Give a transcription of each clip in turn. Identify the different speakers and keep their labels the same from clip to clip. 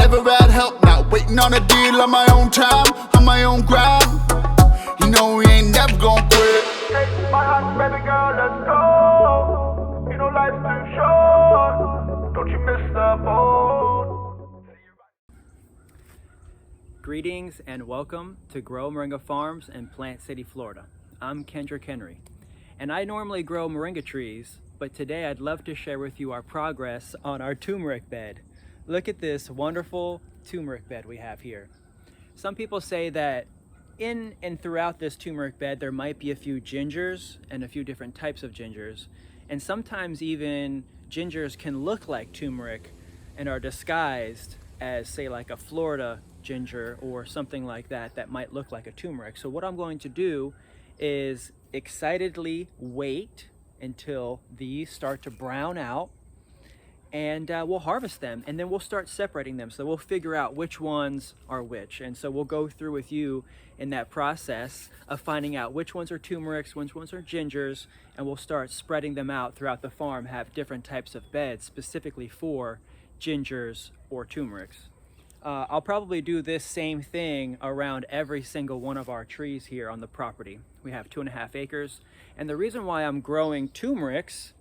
Speaker 1: never had help, not waiting on a deal on my own time, on my own grind. You know we ain't never gonna quit.
Speaker 2: Take my heart, baby girl, let's go. You know life's too short. Don't you miss the boat.
Speaker 3: Greetings and welcome to Grow Moringa Farms in Plant City, Florida. I'm Kendrick Henry, and I normally grow moringa trees, but today I'd love to share with you our progress on our turmeric bed. Look at this wonderful turmeric bed we have here. Some people say that in and throughout this turmeric bed there might be a few gingers and a few different types of gingers, and sometimes even gingers can look like turmeric and are disguised as, say, like a Florida ginger or something like that that might look like a turmeric. So what I'm going to do is excitedly wait until these start to brown out, and we'll harvest them, and then we'll start separating them. So we'll figure out which ones are which, and so we'll go through with you in that process of finding out which ones are turmerics, which ones are gingers, and we'll start spreading them out throughout the farm, have different types of beds specifically for gingers or turmerics. I'll probably do this same thing around every single one of our trees here on the property. We have 2.5 acres, and the reason why I'm growing turmerics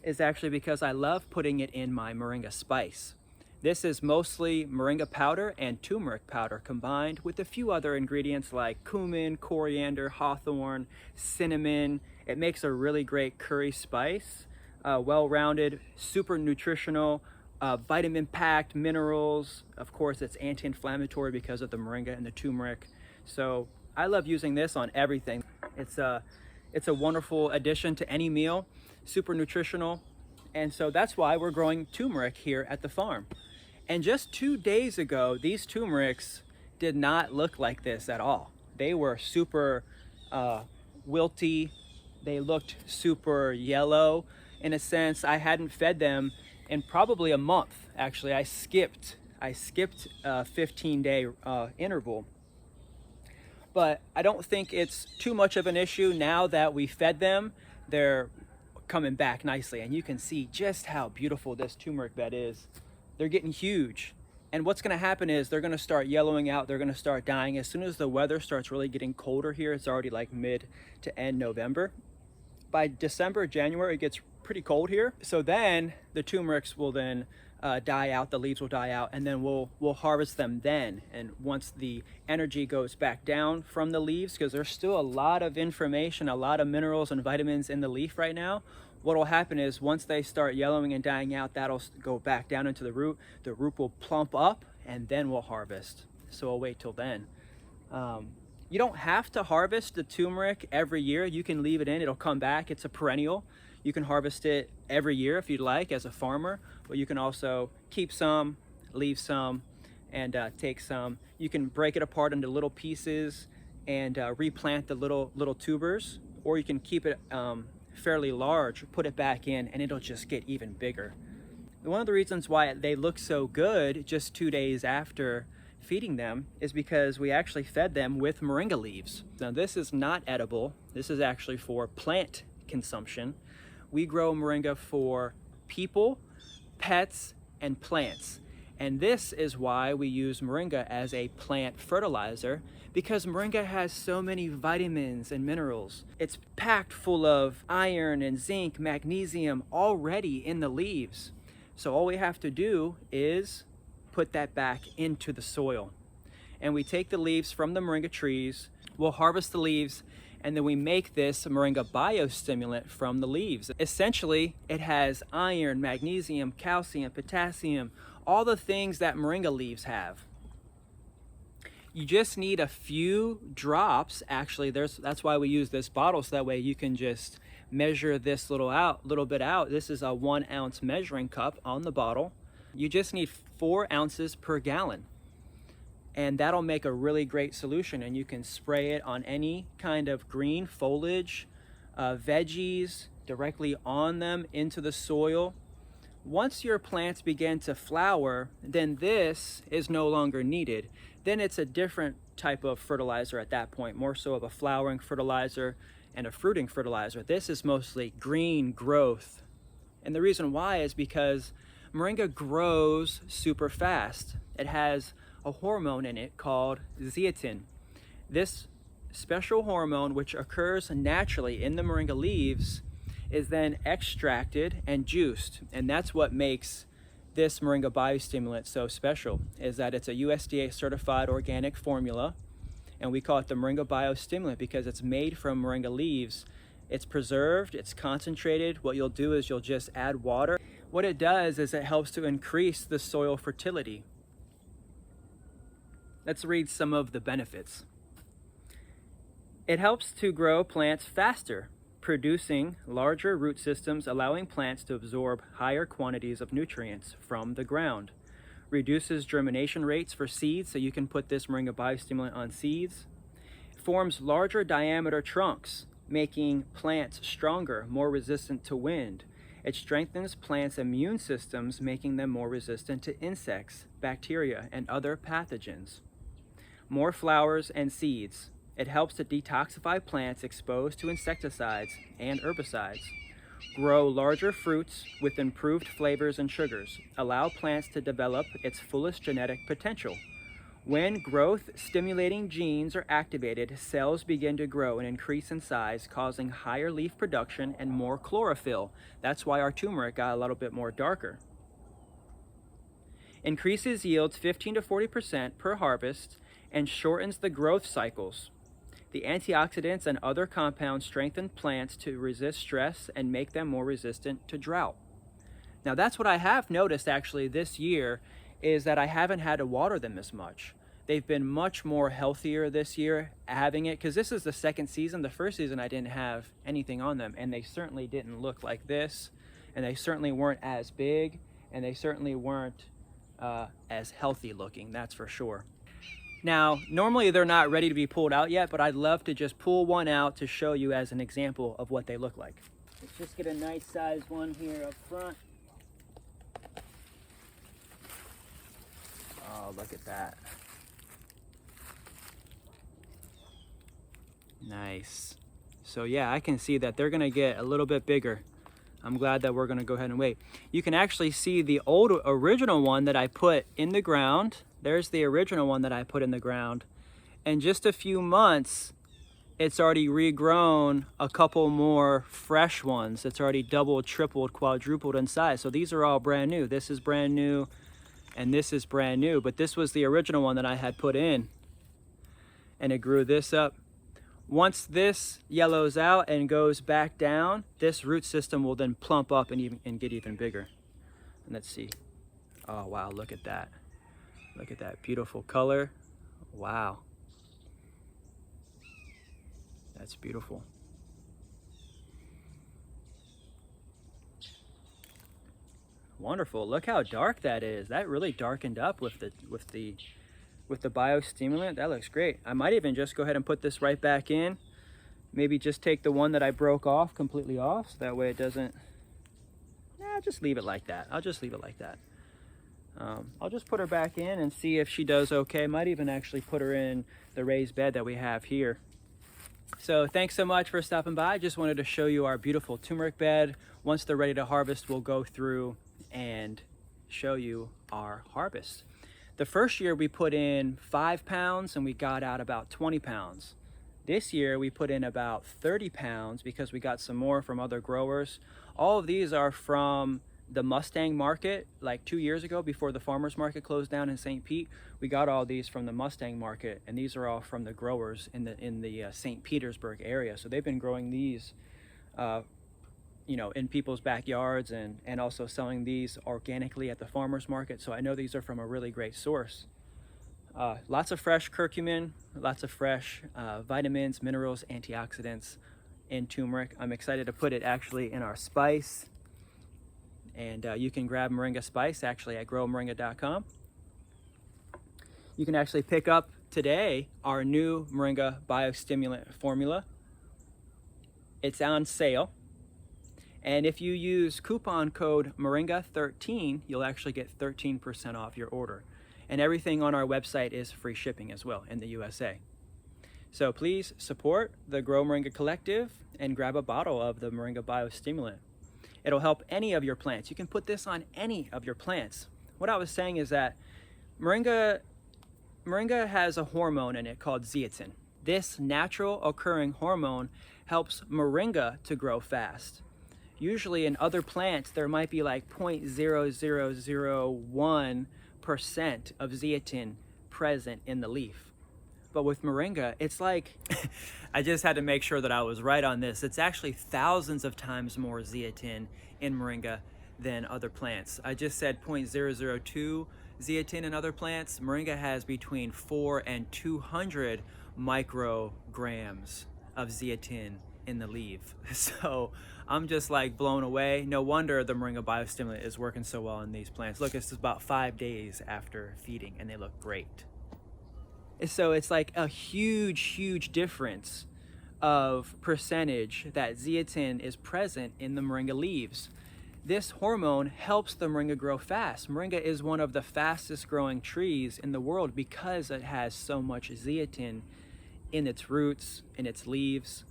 Speaker 3: is actually because I love putting it in my moringa spice. This is mostly moringa powder and turmeric powder combined with a few other ingredients like cumin, coriander, hawthorn, cinnamon. It makes a really great curry spice, well-rounded, super nutritional, vitamin-packed minerals. Of course, it's anti-inflammatory because of the moringa and the turmeric. So I love using this on everything. It's a wonderful addition to any meal, super nutritional. And so that's why we're growing turmeric here at the farm. And just 2 days ago, these turmerics did not look like this at all. They were super wilty. They looked super yellow. In a sense, I hadn't fed them in probably a month. Actually, I skipped a 15-day interval. But I don't think it's too much of an issue now that we fed them. They're coming back nicely, and you can see just how beautiful this turmeric bed is. They're getting huge, and what's going to happen is they're going to start yellowing out. They're going to start dying as soon as the weather starts really getting colder here. It's already like mid to end November. By December, January, it gets pretty cold here. So then the turmerics will then die out, the leaves will die out, and then we'll harvest them then. And once the energy goes back down from the leaves, because there's still a lot of information, a lot of minerals and vitamins in the leaf right now, what will happen is once they start yellowing and dying out, that'll go back down into the root will plump up, and then we'll harvest. So we'll wait till then. You don't have to harvest the turmeric every year. You can leave it in, it'll come back. It's a perennial. You can harvest it every year if you'd like as a farmer, but you can also keep some, leave some, and take some. You can break it apart into little pieces and replant the little tubers, or you can keep it fairly large, put it back in, and it'll just get even bigger. And one of the reasons why they look so good just 2 days after feeding them is because we actually fed them with moringa leaves. Now this is not edible. This is actually for plant consumption. We grow moringa for people, pets, and plants. And this is why we use moringa as a plant fertilizer, because moringa has so many vitamins and minerals. It's packed full of iron and zinc, magnesium already in the leaves. So all we have to do is put that back into the soil. And we take the leaves from the moringa trees, we'll harvest the leaves, and then we make this Moringa Biostimulant from the leaves. Essentially, it has iron, magnesium, calcium, potassium, all the things that moringa leaves have. You just need a few drops. Actually, that's why we use this bottle, so that way you can just measure this little bit out. This is a 1 ounce measuring cup on the bottle. You just need 4 ounces per gallon. And that'll make a really great solution, and you can spray it on any kind of green foliage, veggies, directly on them into the soil. Once your plants begin to flower, then this is no longer needed. Then it's a different type of fertilizer at that point, more so of a flowering fertilizer and a fruiting fertilizer. This is mostly green growth. And the reason why is because Moringa grows super fast. It has a hormone in it called zeatin. This special hormone, which occurs naturally in the moringa leaves, is then extracted and juiced, and that's what makes this Moringa Biostimulant so special, is that it's a USDA certified organic formula, and we call it the Moringa Biostimulant because it's made from moringa leaves. It's preserved, it's concentrated. What you'll do is you'll just add water. What it does is it helps to increase the soil fertility. Let's read some of the benefits. It helps to grow plants faster, producing larger root systems, allowing plants to absorb higher quantities of nutrients from the ground. Reduces germination rates for seeds, so you can put this Moringa Biostimulant on seeds. Forms larger diameter trunks, making plants stronger, more resistant to wind. It strengthens plants' immune systems, making them more resistant to insects, bacteria, and other pathogens. More flowers and seeds. It helps to detoxify plants exposed to insecticides and herbicides. Grow larger fruits with improved flavors and sugars. Allow plants to develop its fullest genetic potential. When growth-stimulating genes are activated, cells begin to grow and increase in size, causing higher leaf production and more chlorophyll. That's why our turmeric got a little bit more darker. Increases yields 15 to 40% per harvest and shortens the growth cycles. The antioxidants and other compounds strengthen plants to resist stress and make them more resistant to drought. Now that's what I have noticed actually this year, is that I haven't had to water them as much. They've been much more healthier this year having it, because this is the second season. The first season I didn't have anything on them, and they certainly didn't look like this, and they certainly weren't as big, and they certainly weren't as healthy looking, that's for sure. Now, normally they're not ready to be pulled out yet, but I'd love to just pull one out to show you as an example of what they look like. Let's just get a nice sized one here up front. Oh, look at that. Nice. So yeah, I can see that they're gonna get a little bit bigger. I'm glad that we're gonna go ahead and wait. You can actually see the old original one that I put in the ground. There's the original one that I put in the ground. In just a few months, it's already regrown a couple more fresh ones. It's already doubled, tripled, quadrupled in size. So these are all brand new. This is brand new, and this is brand new. But this was the original one that I had put in, and it grew this up. Once this yellows out and goes back down, this root system will then plump up and get even bigger. And let's see. Oh, wow, look at that. Look at that beautiful color. Wow. That's beautiful. Wonderful. Look how dark that is. That really darkened up with the biostimulant. That looks great. I might even just go ahead and put this right back in. Maybe just take the one that I broke off completely off, so that way it doesn't. Nah, just leave it like that. I'll just leave it like that. I'll just put her back in and see if she does okay. Might even actually put her in the raised bed that we have here. So thanks so much for stopping by. I just wanted to show you our beautiful turmeric bed. Once they're ready to harvest, we'll go through and show you our harvest. The first year we put in 5 pounds and we got out about 20 pounds. This year we put in about 30 pounds because we got some more from other growers. All of these are from the Mustang market, like 2 years ago before the farmers market closed down in St. Pete. We got all these from the Mustang market, and these are all from the growers in the St. Petersburg area. So they've been growing these you know, in people's backyards and also selling these organically at the farmers market. So I know these are from a really great source. Lots of fresh curcumin, lots of fresh vitamins, minerals, antioxidants in turmeric. I'm excited to put it actually in our spice. And you can grab Moringa Spice actually at growmoringa.com. You can actually pick up today our new Moringa Biostimulant formula. It's on sale. And if you use coupon code Moringa13, you'll actually get 13% off your order. And everything on our website is free shipping as well in the USA. So please support the Grow Moringa Collective and grab a bottle of the Moringa Biostimulant. It'll help any of your plants. You can put this on any of your plants. What I was saying is that Moringa has a hormone in it called zeatin. This natural occurring hormone helps Moringa to grow fast. Usually in other plants, there might be like 0.0001% of zeatin present in the leaf. But with Moringa, it's like, I just had to make sure that I was right on this. It's actually thousands of times more zeatin in Moringa than other plants. I just said 0.002 zeatin in other plants. Moringa has between 4 and 200 micrograms of zeatin in the leaf. So I'm just like blown away. No wonder the Moringa Biostimulant is working so well in these plants. Look, it's about 5 days after feeding and they look great. So it's like a huge difference of percentage that zeatin is present in the Moringa leaves. This hormone helps the Moringa grow fast. Moringa is one of the fastest growing trees in the world because it has so much zeatin in its roots, in its leaves,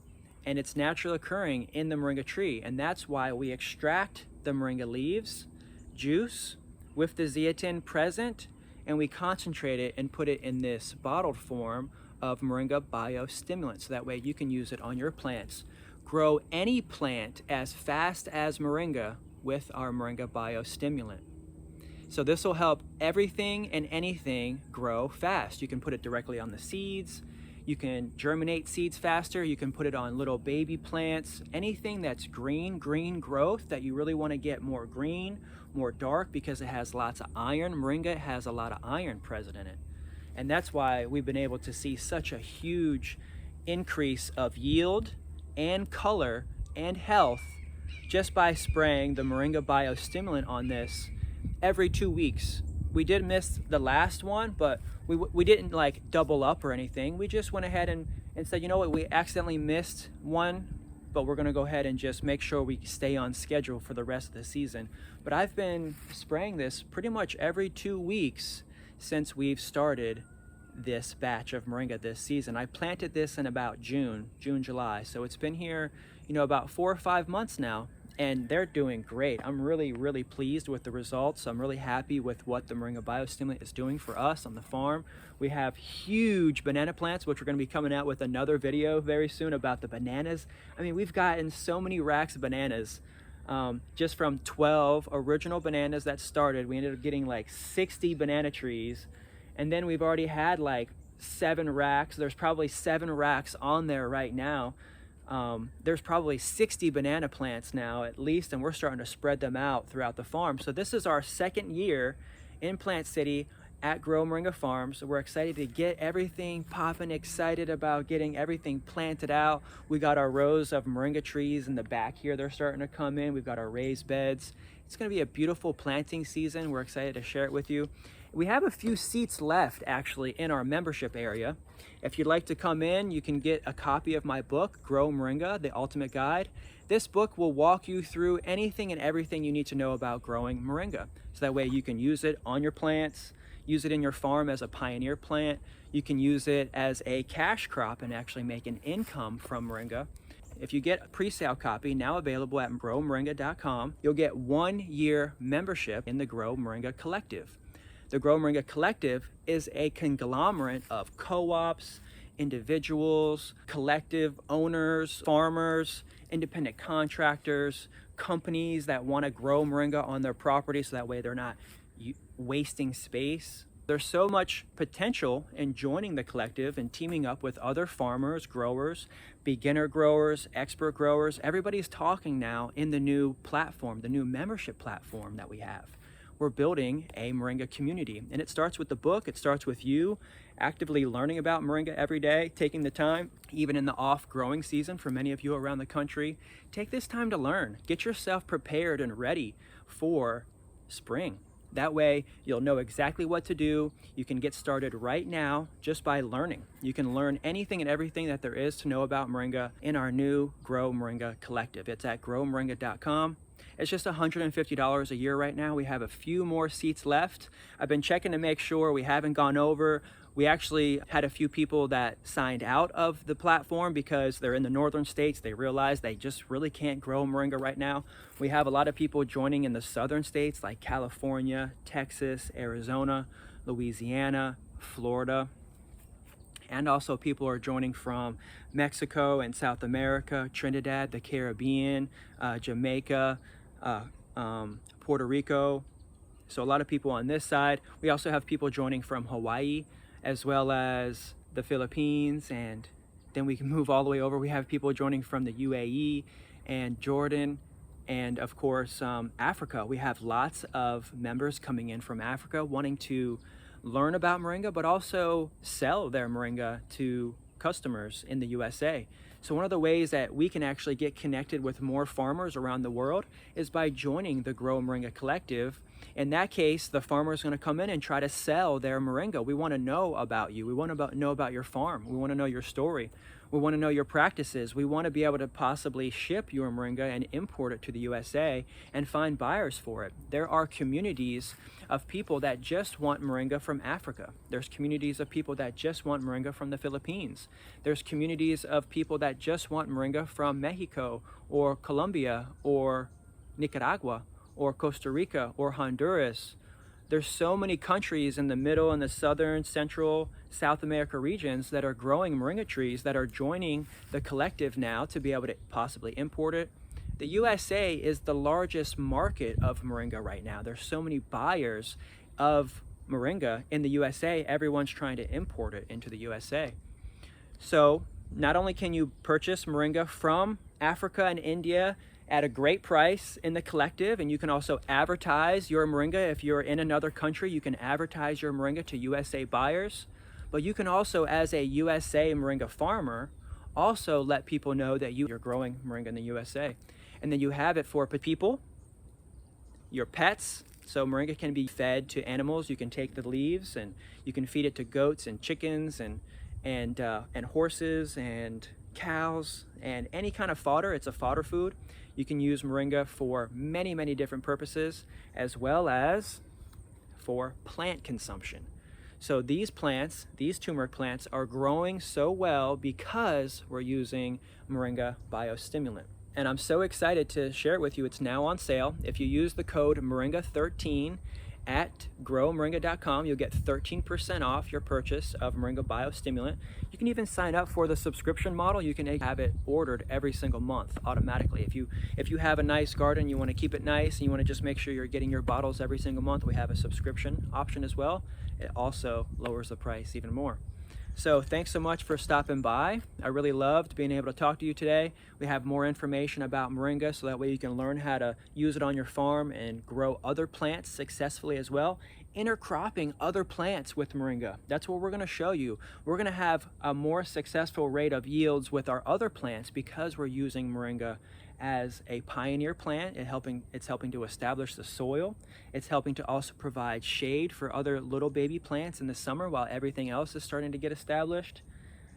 Speaker 3: and it's naturally occurring in the Moringa tree. And that's why we extract the Moringa leaves, juice, with the zeatin present, and we concentrate it and put it in this bottled form of Moringa Biostimulant. So that way you can use it on your plants. Grow any plant as fast as Moringa with our Moringa Biostimulant. So this will help everything and anything grow fast. You can put it directly on the seeds. You can germinate seeds faster. You can put it on little baby plants. Anything that's green growth that you really want to get more green, more dark, because it has lots of iron. Moringa has a lot of iron present in it. And that's why we've been able to see such a huge increase of yield and color and health just by spraying the Moringa Biostimulant on this every 2 weeks. We did miss the last one, but we didn't like double up or anything. We just went ahead and said, you know what, we accidentally missed one, but we're gonna go ahead and just make sure we stay on schedule for the rest of the season. But I've been spraying this pretty much every 2 weeks since we've started this batch of Moringa this season. I planted this in about June, July. So it's been here, you know, about 4 or 5 months now, and they're doing great. I'm really pleased with the results. I'm really happy with what the Moringa Biostimulant is doing for us on the farm. We have huge banana plants, which we're going to be coming out with another video very soon about the bananas. I mean, we've gotten so many racks of bananas. Just from 12 original bananas that started, we ended up getting like 60 banana trees. And then we've already had like 7 racks. There's probably 7 racks on there right now. There's probably 60 banana plants now at least, and we're starting to spread them out throughout the farm. So this is our 2nd year in Plant City at Grow Moringa Farms. So we're excited to get everything popping, excited about getting everything planted out. We got our rows of Moringa trees in the back here. They're starting to come in. We've got our raised beds. It's going to be a beautiful planting season. We're excited to share it with you. We have a few seats left actually in our membership area. If you'd like to come in, you can get a copy of my book, Grow Moringa, The Ultimate Guide. This book will walk you through anything and everything you need to know about growing Moringa. So that way you can use it on your plants, use it in your farm as a pioneer plant. You can use it as a cash crop and actually make an income from Moringa. If you get a pre-sale copy, now available at growmoringa.com, you'll get 1 year membership in the Grow Moringa Collective. The Grow Moringa Collective is a conglomerate of co-ops, individuals, collective owners, farmers, independent contractors, companies that want to grow Moringa on their property so that way they're not wasting space. There's so much potential in joining the collective and teaming up with other farmers, growers, beginner growers, expert growers. Everybody's talking now in the new platform, the new membership platform that we have. We're building a Moringa community, and it starts with the book. It starts with you actively learning about Moringa every day, taking the time, even in the off growing season for many of you around the country. Take this time to learn. Get yourself prepared and ready for spring. That way you'll know exactly what to do. You can get started right now just by learning. You can learn anything and everything that there is to know about Moringa in our new Grow Moringa Collective. It's at growmoringa.com. It's just $150 a year right now. We have a few more seats left. I've been checking to make sure we haven't gone over. We actually had a few people that signed out of the platform because they're in the northern states. They realize they just really can't grow moringa right now. We have a lot of people joining in the southern states like California, Texas, Arizona, Louisiana, Florida. And also people are joining from Mexico and South America, Trinidad, the Caribbean, Jamaica, Puerto Rico. So a lot of people on this side. We also have people joining from Hawaii, as well as the Philippines, and then we can move all the way over. We have people joining from the UAE and Jordan, and of course Africa. We have lots of members coming in from Africa wanting to learn about moringa, but also sell their moringa to customers in the USA. So one of the ways that we can actually get connected with more farmers around the world is by joining the Grow Moringa Collective. In that case, the farmer is going to come in and try to sell their moringa. We want to know about you. We want to know about your farm. We want to know your story. We want to know your practices. We want to be able to possibly ship your moringa and import it to the USA and find buyers for it. There are communities of people that just want moringa from Africa. There's communities of people that just want moringa from the Philippines. There's communities of people that just want moringa from Mexico or Colombia or Nicaragua or Costa Rica or Honduras. There's so many countries in the middle and the southern, central, South America regions that are growing moringa trees that are joining the collective now to be able to possibly import it. The USA is the largest market of moringa right now. There's so many buyers of moringa in the USA. Everyone's trying to import it into the USA. So not only can you purchase moringa from Africa and India at a great price in the collective, and you can also advertise your moringa. If you're in another country, you can advertise your moringa to USA buyers, but you can also, as a USA moringa farmer, also let people know that you're growing moringa in the USA. And then you have it for people, your pets. So moringa can be fed to animals. You can take the leaves and you can feed it to goats and chickens and horses and cows and any kind of fodder. It's a fodder food. You can use moringa for many, many different purposes, as well as for plant consumption. So these plants, these turmeric plants, are growing so well because we're using Moringa Biostimulant. And I'm so excited to share it with you. It's now on sale. If you use the code Moringa13 at growmoringa.com, you'll get 13% off your purchase of Moringa Biostimulant. You can even sign up for the subscription model. You can have it ordered every single month automatically. If you have a nice garden, you want to keep it nice, and you want to just make sure you're getting your bottles every single month, we have a subscription option as well. It also lowers the price even more. So thanks so much for stopping by. I really loved being able to talk to you today. We have more information about moringa, so that way you can learn how to use it on your farm and grow other plants successfully as well. Intercropping other plants with moringa. That's what we're going to show you. We're going to have a more successful rate of yields with our other plants because we're using moringa as a pioneer plant. It's helping to establish the soil. It's helping to also provide shade for other little baby plants in the summer while everything else is starting to get established.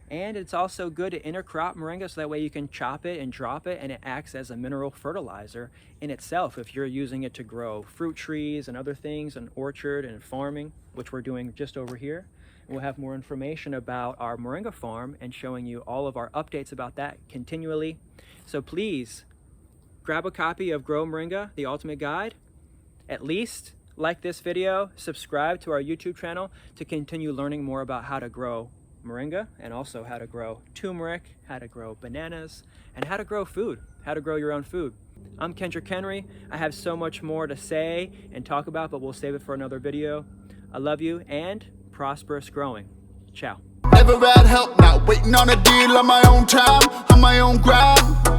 Speaker 3: And it's also good to intercrop moringa, so that way you can chop it and drop it, and it acts as a mineral fertilizer in itself if you're using it to grow fruit trees and other things, an orchard and farming, which we're doing just over here. We'll have more information about our moringa farm and showing you all of our updates about that continually. So please grab a copy of Grow Moringa, the Ultimate Guide. At least like this video, subscribe to our YouTube channel to continue learning more about how to grow moringa, and also how to grow turmeric, how to grow bananas, and how to grow food, how to grow your own food. I'm Kendrick Henry. I have so much more to say and talk about, but we'll save it for another video. I love you, and prosperous growing. Ciao.
Speaker 1: Never had help, not waiting on a deal on my own time, on my own grind.